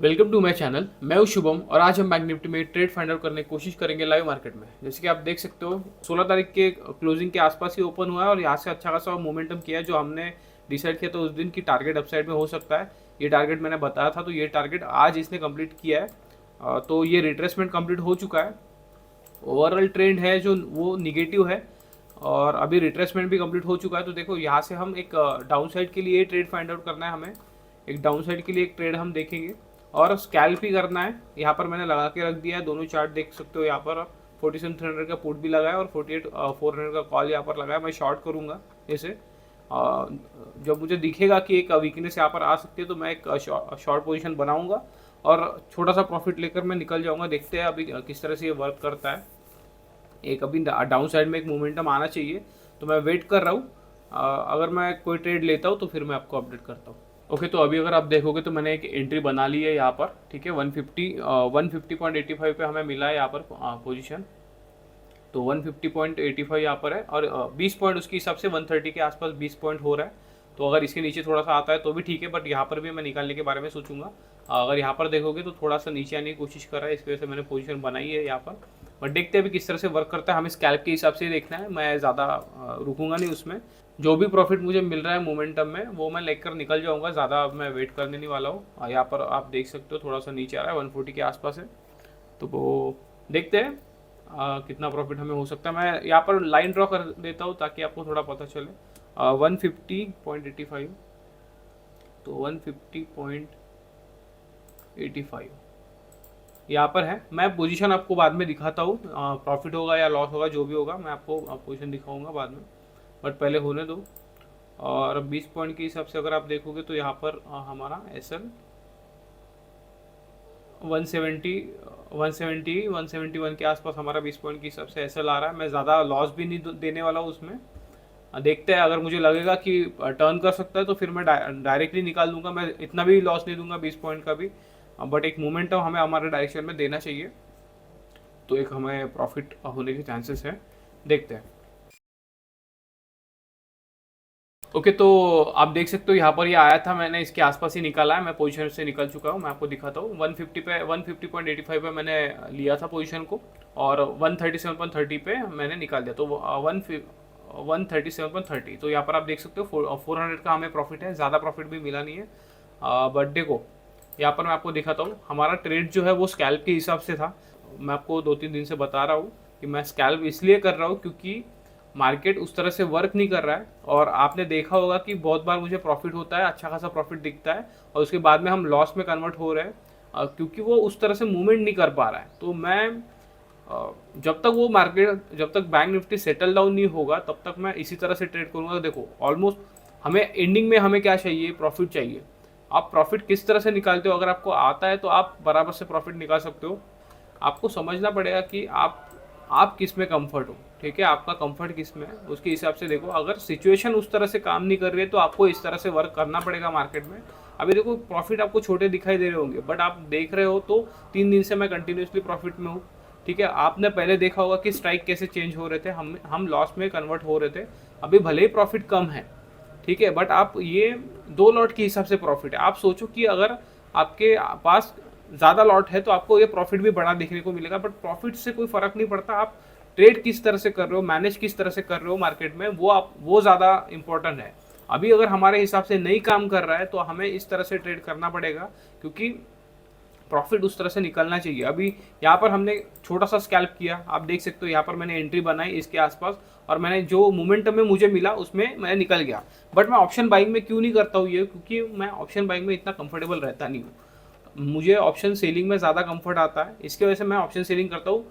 Welcome to my channel. मैं हूं शुभम और आज हम बैंक निफ्टी में ट्रेड फाइंड आउट करने की कोशिश करेंगे लाइव मार्केट में। जैसे कि आप देख सकते हो 16 तारीख के क्लोजिंग के आसपास ही ओपन हुआ है और यहाँ से अच्छा खासा मोमेंटम किया है। जो हमने डिसाइड किया था उस दिन की टारगेट अपसाइड में हो सकता है, ये टारगेट मैंने बताया था, तो ये टारगेट आज इसने कंप्लीट किया है। तो ये रिट्रेसमेंट कंप्लीट हो चुका है। ओवरऑल ट्रेंड है जो वो निगेटिव है और अभी रिट्रेसमेंट भी कंप्लीट हो चुका है। तो देखो यहाँ से हम एक डाउन साइड के लिए ट्रेड फाइंड आउट करना है हमें। एक डाउन साइड के लिए एक ट्रेड हम देखेंगे और स्कैल्प ही करना है। यहाँ पर मैंने लगा के रख दिया है, दोनों चार्ट देख सकते हो। यहाँ पर 47,300 का पुट भी लगा है और 48,400 का कॉल यहाँ पर लगा है। मैं शॉर्ट करूँगा इसे। जब मुझे दिखेगा कि एक वीकनेस यहाँ पर आ सकती है तो मैं एक शॉर्ट पोजीशन बनाऊंगा और छोटा सा प्रॉफिट लेकर मैं निकल जाऊंगा। देखते हैं अभी किस तरह से ये वर्क करता है। एक अभी डाउन साइड में एक मोमेंटम आना चाहिए, तो मैं वेट कर रहा हूँ। अगर मैं कोई ट्रेड लेता हूँ तो फिर मैं आपको अपडेट करता हूँ। ओके, तो अभी अगर आप देखोगे तो मैंने एक एंट्री बना ली है यहाँ पर। ठीक है, 150.85 पे हमें मिला है यहाँ पर पोजीशन। तो 150.85 यहाँ पर है और 20 पॉइंट उसके हिसाब से 130 के आसपास 20 पॉइंट हो रहा है। तो अगर इसके नीचे थोड़ा सा आता है तो भी ठीक है, बट यहाँ पर भी मैं निकालने के बारे में सोचूंगा। अगर यहाँ पर देखोगे तो थोड़ा सा नीचे आने की कोशिश कर रहा है, इसकी वजह से मैंने पोजीशन बनाई है यहाँ पर। बट देखते हैं अभी किस तरह से वर्क करता है। हमें स्कैल्प के हिसाब से ही देखना है, मैं ज़्यादा रुकूंगा नहीं उसमें। जो भी प्रॉफिट मुझे मिल रहा है मोमेंटम में वो मैं लेकर निकल जाऊँगा, ज़्यादा मैं वेट करने नहीं वाला हूँ। यहाँ पर आप देख सकते हो थोड़ा सा नीचे आ रहा है, 140 के आसपास है। तो वो देखते हैं कितना प्रॉफिट हमें हो सकता है। मैं यहाँ पर लाइन ड्रॉ कर देता हूँ ताकि आपको थोड़ा पता चले। 150.85, तो 150.85 यहाँ पर है। मैं पोजीशन आपको बाद में दिखाता हूँ, प्रॉफिट होगा या लॉस होगा जो भी होगा मैं आपको पोजीशन दिखाऊंगा बाद में, बट पहले होने दो। और 20 पॉइंट के हिसाब से अगर आप देखोगे तो यहाँ पर हमारा एसएल 171 के आसपास हमारा 20 पॉइंट के हिसाब से एसएल आ रहा है। मैं ज़्यादा लॉस भी नहीं देने वाला हूँ उसमें। देखते हैं, अगर मुझे लगेगा कि टर्न कर सकता है तो फिर मैं डायरेक्टली निकाल दूंगा। मैं इतना भी लॉस नहीं दूंगा 20 पॉइंट का भी, बट एक मोमेंटम हमें हमारे डायरेक्शन में देना चाहिए, तो एक हमें प्रॉफिट होने के चांसेस हैं। देखते हैं। ओके, तो आप देख सकते हो यहाँ पर ये आया था, मैंने इसके आसपास ही निकाला है। मैं पोजीशन से निकल चुका हूँ, मैं आपको दिखाता हूँ। 150 पे 150.85 पे मैंने लिया था पोजीशन को और 137.30 पे मैंने निकाल दिया। तो 137.30, तो यहाँ पर आप देख सकते हो 400 का हमें प्रॉफिट है। ज़्यादा प्रॉफिट भी मिला नहीं है, बट देखो यहाँ पर मैं आपको दिखाता हूँ। हमारा ट्रेड जो है वो स्कैल्प के हिसाब से था। मैं आपको 2-3 दिन से बता रहा हूँ कि मैं स्कैल्प इसलिए कर रहा हूँ क्योंकि मार्केट उस तरह से वर्क नहीं कर रहा है। और आपने देखा होगा कि बहुत बार मुझे प्रॉफिट होता है, अच्छा खासा प्रॉफिट दिखता है और उसके बाद में हम लॉस में कन्वर्ट हो रहे हैं, क्योंकि वो उस तरह से मूवमेंट नहीं कर पा रहा है। तो मैं जब तक वो मार्केट, जब तक बैंक निफ्टी सेटल डाउन नहीं होगा तब तक मैं इसी तरह से ट्रेड करूंगा। देखो ऑलमोस्ट हमें एंडिंग में हमें क्या चाहिए, प्रॉफिट चाहिए। आप प्रॉफिट किस तरह से निकालते हो, अगर आपको आता है तो आप बराबर से प्रॉफिट निकाल सकते हो। आपको समझना पड़ेगा कि आप किस में कंफर्ट हो। ठीक है, आपका कंफर्ट किस में है उसके हिसाब से देखो। अगर सिचुएशन उस तरह से काम नहीं कर रही है तो आपको इस तरह से वर्क करना पड़ेगा मार्केट में। अभी देखो प्रॉफिट आपको छोटे दिखाई दे रहे होंगे, बट आप देख रहे हो तो 3 दिन से मैं कंटिन्यूसली प्रॉफिट में हूँ। ठीक है, आपने पहले देखा होगा कि स्ट्राइक कैसे चेंज हो रहे थे, हम लॉस में कन्वर्ट हो रहे थे। अभी भले ही प्रॉफिट कम है, ठीक है, बट आप ये 2 लॉट के हिसाब से प्रॉफिट है। आप सोचो कि अगर आपके पास ज़्यादा लॉट है तो आपको ये प्रॉफिट भी बड़ा देखने को मिलेगा, बट प्रॉफिट से कोई फर्क नहीं पड़ता। आप ट्रेड किस तरह से कर रहे हो, मैनेज किस तरह से कर रहे हो मार्केट में, वो ज़्यादा इंपॉर्टेंट है। अभी अगर हमारे हिसाब से नहीं काम कर रहा है तो हमें इस तरह से ट्रेड करना पड़ेगा, क्योंकि प्रॉफिट उस तरह से निकलना चाहिए। अभी यहाँ पर हमने छोटा सा स्कैल्प किया, आप देख सकते हो। यहाँ पर मैंने एंट्री बनाई इसके आसपास और मैंने जो मोमेंटम में मुझे मिला उसमें मैं निकल गया। बट मैं ऑप्शन बाइंग में क्यों नहीं करता हूँ ये, क्योंकि मैं ऑप्शन बाइंग में इतना कंफर्टेबल रहता नहीं हूँ। मुझे ऑप्शन सेलिंग में ज़्यादा कंफर्ट आता है, इसकी वजह से मैं ऑप्शन सेलिंग करता हूँ।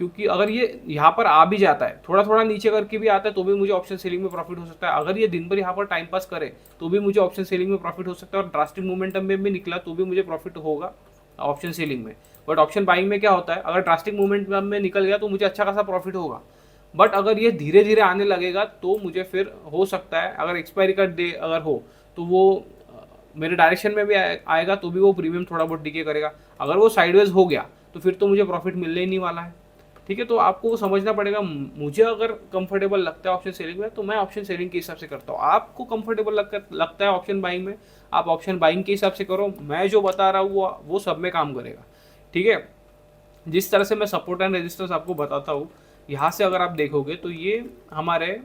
क्योंकि अगर ये यहाँ पर आ भी जाता है, थोड़ा थोड़ा नीचे करके भी आता है, तो भी मुझे ऑप्शन सेलिंग में प्रॉफिट हो सकता है। अगर ये दिन भर यहाँ पर टाइम पास करे तो भी मुझे ऑप्शन सेलिंग में प्रॉफिट हो सकता है। और ड्रास्टिक मोमेंटम में भी निकला तो भी मुझे प्रॉफिट होगा ऑप्शन सेलिंग में। बट ऑप्शन बाइंग में क्या होता है, अगर ड्रास्टिक मोमेंटम में निकल गया तो मुझे अच्छा खासा प्रॉफिट होगा। बट अगर ये धीरे धीरे आने लगेगा तो मुझे फिर हो सकता है, अगर एक्सपायरी का डे अगर हो तो वो मेरे डायरेक्शन में भी आएगा तो भी वो प्रीमियम थोड़ा बहुत डिके करेगा। अगर वो साइडवेज हो गया तो फिर तो मुझे प्रॉफिट मिलने ही नहीं वाला है। ठीक है। तो आपको वो समझना पड़ेगा। मुझे अगर कंफर्टेबल लगता है ऑप्शन सेलिंग में तो मैं ऑप्शन सेलिंग के हिसाब से करता हूँ। आपको कंफर्टेबल लगता है ऑप्शन बाइंग में, आप ऑप्शन बाइंग के हिसाब से करो। मैं जो बता रहा हूँ वो सब में काम करेगा, ठीक है। जिस तरह से मैं सपोर्ट एंड रेजिस्टेंस आपको बताता हूँ, यहाँ से अगर आप देखोगे तो ये हमारे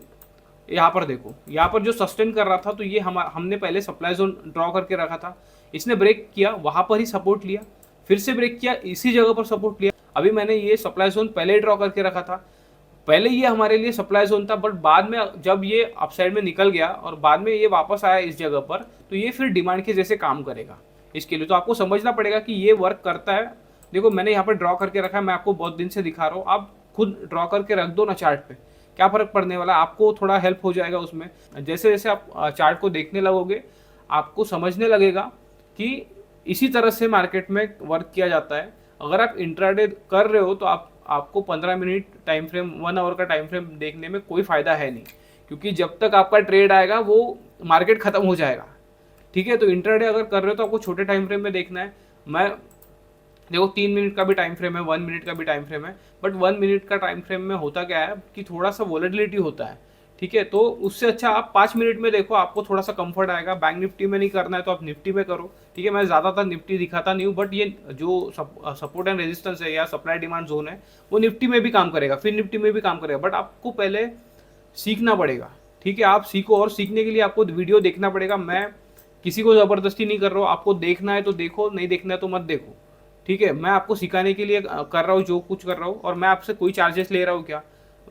यहाँ पर देखो, यहाँ पर जो सस्टेन कर रहा था तो ये हमने पहले सप्लाई जोन ड्रॉ करके रखा था, इसने ब्रेक किया, वहाँ पर ही सपोर्ट लिया, फिर से ब्रेक किया, इसी जगह पर सपोर्ट लिया। अभी मैंने ये सप्लाई जोन पहले ड्रॉ करके रखा था, पहले ये हमारे लिए सप्लाई जोन था, बट बाद में जब ये अपसाइड में निकल गया और बाद में ये वापस आया इस जगह पर, तो ये फिर डिमांड के जैसे काम करेगा। इसके लिए तो आपको समझना पड़ेगा कि ये वर्क करता है। देखो मैंने यहाँ पर ड्रॉ करके रखा है, मैं आपको बहुत दिन से दिखा रहा हूँ, आप खुद ड्रॉ करके रख दो ना चार्ट पे, क्या फर्क पड़ने वाला है, आपको थोड़ा हेल्प हो जाएगा उसमें। जैसे जैसे आप चार्ट को देखने लगोगे आपको समझने लगेगा कि इसी तरह से मार्केट में वर्क किया जाता है। अगर आप इंट्राडे कर रहे हो तो आपको 15 मिनट टाइम फ्रेम, 1 आवर का टाइम फ्रेम देखने में कोई फ़ायदा है नहीं, क्योंकि जब तक आपका ट्रेड आएगा वो मार्केट ख़त्म हो जाएगा, ठीक है। तो इंट्राडे अगर कर रहे हो तो आपको छोटे टाइम फ्रेम में देखना है। मैं देखो 3 मिनट का भी टाइम फ्रेम है, 1 मिनट का भी टाइम फ्रेम है, बट 1 मिनट का टाइम फ्रेम में होता क्या है कि थोड़ा सा वॉलेटिलिटी होता है, ठीक है। तो उससे अच्छा आप 5 मिनट में देखो, आपको थोड़ा सा कंफर्ट आएगा। बैंक निफ्टी में नहीं करना है तो आप निफ्टी में करो, ठीक है। मैं ज़्यादातर निफ्टी दिखाता नहीं हूँ, बट ये जो सपोर्ट एंड रेजिस्टेंस है या सप्लाई डिमांड जोन है वो निफ्टी में भी काम करेगा, फिर निफ्टी में भी काम करेगा, बट आपको पहले सीखना पड़ेगा, ठीक है। आप सीखो, और सीखने के लिए आपको वीडियो देखना पड़ेगा। मैं किसी को ज़बरदस्ती नहीं कर रहा हूँ, आपको देखना है तो देखो, नहीं देखना है तो मत देखो, ठीक है। मैं आपको सिखाने के लिए कर रहा हूँ जो कुछ कर रहा हूँ, और मैं आपसे कोई चार्जेस ले रहा हूँ क्या?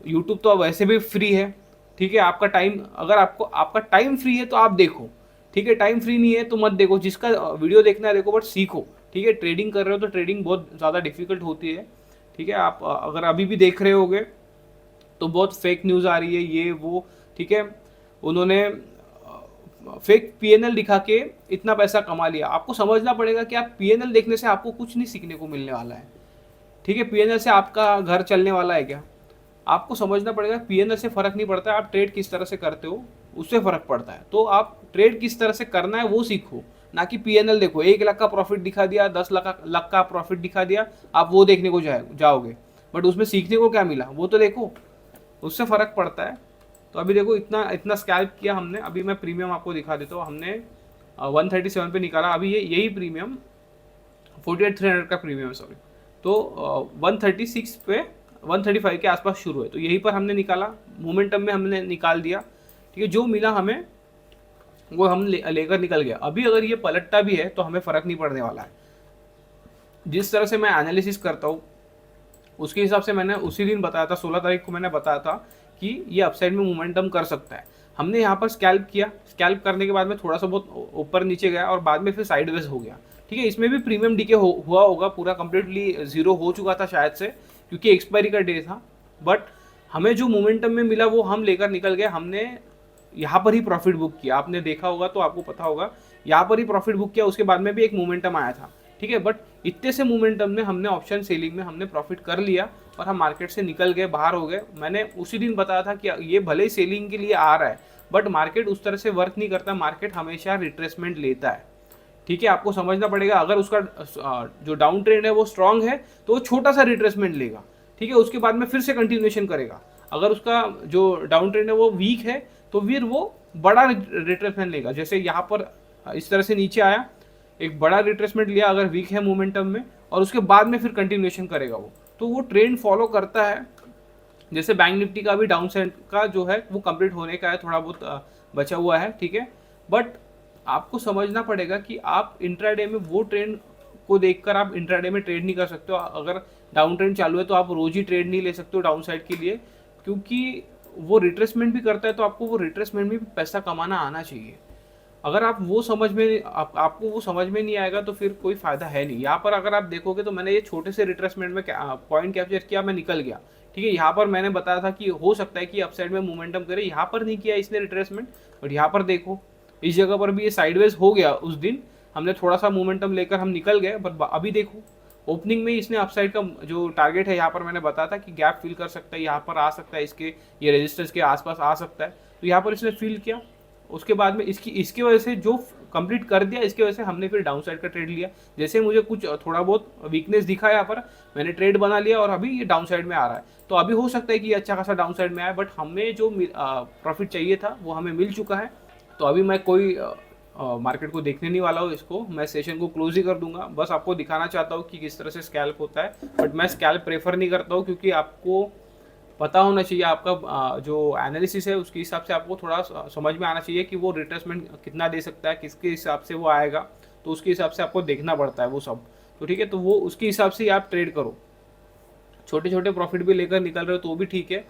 यूट्यूब तो वैसे भी फ्री है, ठीक है। आपका टाइम, अगर आपका टाइम फ्री है तो आप देखो, ठीक है। टाइम फ्री नहीं है तो मत देखो, जिसका वीडियो देखना है देखो, बट सीखो, ठीक है। ट्रेडिंग कर रहे हो तो ट्रेडिंग बहुत ज़्यादा डिफिकल्ट होती है, ठीक है। आप अगर अभी भी देख रहे होगे तो बहुत फेक न्यूज़ आ रही है ये वो, ठीक है। उन्होंने फेक पीएनएल दिखा के इतना पैसा कमा लिया। आपको समझना पड़ेगा कि आप पीएनएल देखने से आपको कुछ नहीं सीखने को मिलने वाला है, ठीक है। पीएनएल से आपका घर चलने वाला है क्या? आपको समझना पड़ेगा पीएनएल से फर्क नहीं पड़ता है, आप ट्रेड किस तरह से करते हो उससे फर्क पड़ता है। तो आप ट्रेड किस तरह से करना है वो सीखो, ना कि पीएनएल देखो 1 लाख का प्रॉफिट दिखा दिया, 10 लाख का प्रॉफिट दिखा दिया, आप वो देखने को जाओगे, बट उसमें सीखने को क्या मिला वो तो देखो, उससे फर्क पड़ता है। तो अभी देखो इतना स्कैल्प किया हमने। अभी मैं प्रीमियम आपको दिखा देता हूँ। हमने 137 पे निकाला, अभी यही प्रीमियम 48,300 का प्रीमियम, सॉरी। तो 136 पे 135 के आसपास शुरू है, तो यहीं पर हमने निकाला, मोमेंटम में हमने निकाल दिया, ठीक है। जो मिला हमें वो हम लेकर निकल गया। अभी अगर ये पलटता भी है तो हमें फ़र्क नहीं पड़ने वाला है। जिस तरह से मैं एनालिसिस करता हूँ उसके हिसाब से मैंने उसी दिन बताया था, 16 तारीख को मैंने बताया था कि ये अपसाइड में मोमेंटम कर सकता है। हमने यहाँ पर स्कैल्प किया, स्कैल्प करने के बाद में थोड़ा सा बहुत ऊपर नीचे गया और बाद में फिर साइडवेज हो गया, ठीक है। इसमें भी प्रीमियम डीके हुआ होगा, पूरा कंप्लीटली जीरो हो चुका था शायद से, क्योंकि एक्सपायरी का डे था। बट हमें जो मोमेंटम में मिला वो हम लेकर निकल गए। हमने यहाँ पर ही प्रॉफिट बुक किया, आपने देखा होगा तो आपको पता होगा, यहाँ पर ही प्रॉफिट बुक किया। उसके बाद में भी एक मोमेंटम आया था, ठीक है। बट इतने से मोमेंटम में हमने ऑप्शन सेलिंग में हमने प्रॉफिट कर लिया और हम मार्केट से निकल गए, बाहर हो गए। मैंने उसी दिन बताया था कि ये भले ही सेलिंग के लिए आ रहा है, बट मार्केट उस तरह से वर्क नहीं करता, मार्केट हमेशा रिट्रेसमेंट लेता है, ठीक है। आपको समझना पड़ेगा, अगर उसका जो डाउन ट्रेंड है वो स्ट्रांग है तो वो छोटा सा रिट्रेसमेंट लेगा, ठीक है। उसके बाद में फिर से कंटिन्यूएशन करेगा। अगर उसका जो डाउन ट्रेंड है वो वीक है तो फिर वो बड़ा रिट्रेसमेंट लेगा। जैसे यहाँ पर इस तरह से नीचे आया, एक बड़ा रिट्रेसमेंट लिया अगर वीक है मोमेंटम में, और उसके बाद में फिर कंटिन्यूएशन करेगा वो, तो वो ट्रेंड फॉलो करता है। जैसे बैंक निफ्टी का भी डाउन साइड का जो है वो कंप्लीट होने का है, थोड़ा बहुत बचा हुआ है, ठीक है। बट आपको समझना पड़ेगा कि आप इंट्राडे में वो ट्रेंड को देखकर आप इंट्राडे में ट्रेड नहीं कर सकते हो। अगर डाउन ट्रेंड चालू है तो आप रोज ही ट्रेड नहीं ले सकते हो डाउन साइड के लिए, क्योंकि वो रिट्रेसमेंट भी करता है, तो आपको वो रिट्रेसमेंट में भी पैसा कमाना आना चाहिए। अगर आप वो समझ में आपको वो समझ में नहीं आएगा तो फिर कोई फ़ायदा है नहीं। यहाँ पर अगर आप देखोगे तो मैंने ये छोटे से रिट्रेसमेंट में पॉइंट कैप्चर किया, मैं निकल गया, ठीक है। यहाँ पर मैंने बताया था कि हो सकता है कि अपसाइड में मोमेंटम करे, यहाँ पर नहीं किया इसने रिट्रेसमेंट, बट यहाँ पर देखो इस जगह पर भी ये साइडवेज हो गया। उस दिन हमने थोड़ा सा मोमेंटम लेकर हम निकल गए, बट अभी देखो ओपनिंग में इसने अपसाइड का जो टारगेट है यहाँ पर मैंने बताया था कि गैप फिल कर सकता है, यहाँ पर आ सकता है, इसके ये रेजिस्टेंस के आसपास आ सकता है, तो यहाँ पर इसने फिल किया। उसके बाद में इसकी वजह से जो कंप्लीट कर दिया, इसकी वजह से हमने फिर डाउन साइड का ट्रेड लिया। जैसे मुझे कुछ थोड़ा बहुत वीकनेस दिखा यहाँ पर, मैंने ट्रेड बना लिया और अभी ये डाउन साइड में आ रहा है। तो अभी हो सकता है कि ये अच्छा खासा डाउन साइड में आए, बट हमें जो प्रॉफिट चाहिए था वो हमें मिल चुका है। तो अभी मैं कोई मार्केट को देखने नहीं वाला हूँ, इसको मैं सेशन को क्लोज ही कर दूंगा। बस आपको दिखाना चाहता हूँ कि किस तरह से स्कैल्प होता है, बट मैं स्कैल्प प्रेफर नहीं करता हूँ, क्योंकि आपको पता होना चाहिए, आपका जो एनालिसिस है उसके हिसाब से आपको थोड़ा समझ में आना चाहिए कि वो रिट्रेसमेंट कितना दे सकता है, किसके हिसाब से वो आएगा, तो उसके हिसाब से आपको देखना पड़ता है वो सब। तो ठीक है, तो वो उसके हिसाब से ही आप ट्रेड करो। छोटे छोटे प्रॉफिट भी लेकर निकल रहे हो तो भी ठीक है,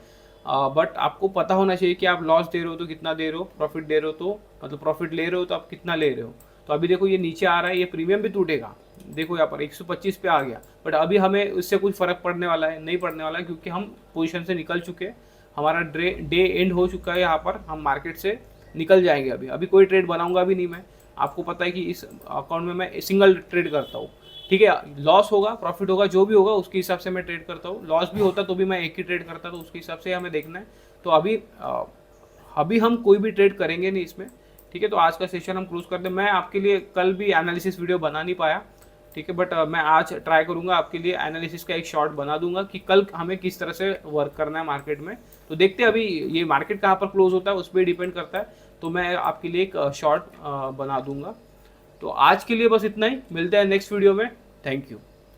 बट आपको पता होना चाहिए कि आप लॉस दे रहे हो तो कितना दे रहे हो, प्रॉफिट दे रहे हो तो मतलब प्रॉफिट ले रहे हो तो आप कितना ले रहे हो। तो अभी देखो ये नीचे आ रहा है, ये प्रीमियम भी टूटेगा, देखो यहाँ पर 125 पे आ गया, बट अभी हमें उससे कुछ फर्क पड़ने वाला है नहीं पड़ने वाला है, क्योंकि हम पोजीशन से निकल चुके हैं, हमारा डे एंड हो चुका है, यहाँ पर हम मार्केट से निकल जाएंगे। अभी कोई ट्रेड बनाऊंगा भी नहीं मैं, आपको पता है कि इस अकाउंट में मैं सिंगल ट्रेड करता हूँ। ठीक है, लॉस होगा प्रॉफिट होगा जो भी होगा उसके हिसाब से मैं ट्रेड करता हूँ, लॉस भी होता तो भी मैं एक ही ट्रेड करता, तो उसके हिसाब से हमें देखना है। तो अभी हम कोई भी ट्रेड करेंगे नहीं इसमें। ठीक है, तो आज का सेशन हम क्लोज कर दें। मैं आपके लिए कल भी एनालिसिस वीडियो बना नहीं पाया, ठीक है, बट मैं आज ट्राई करूंगा आपके लिए एनालिसिस का एक शॉर्ट बना दूंगा कि कल हमें किस तरह से वर्क करना है मार्केट में। तो देखते हैं अभी ये मार्केट कहाँ पर क्लोज होता है उस पर डिपेंड करता है, तो मैं आपके लिए एक शॉर्ट बना दूंगा। तो आज के लिए बस इतना ही, मिलते हैं नेक्स्ट वीडियो में। Thank you.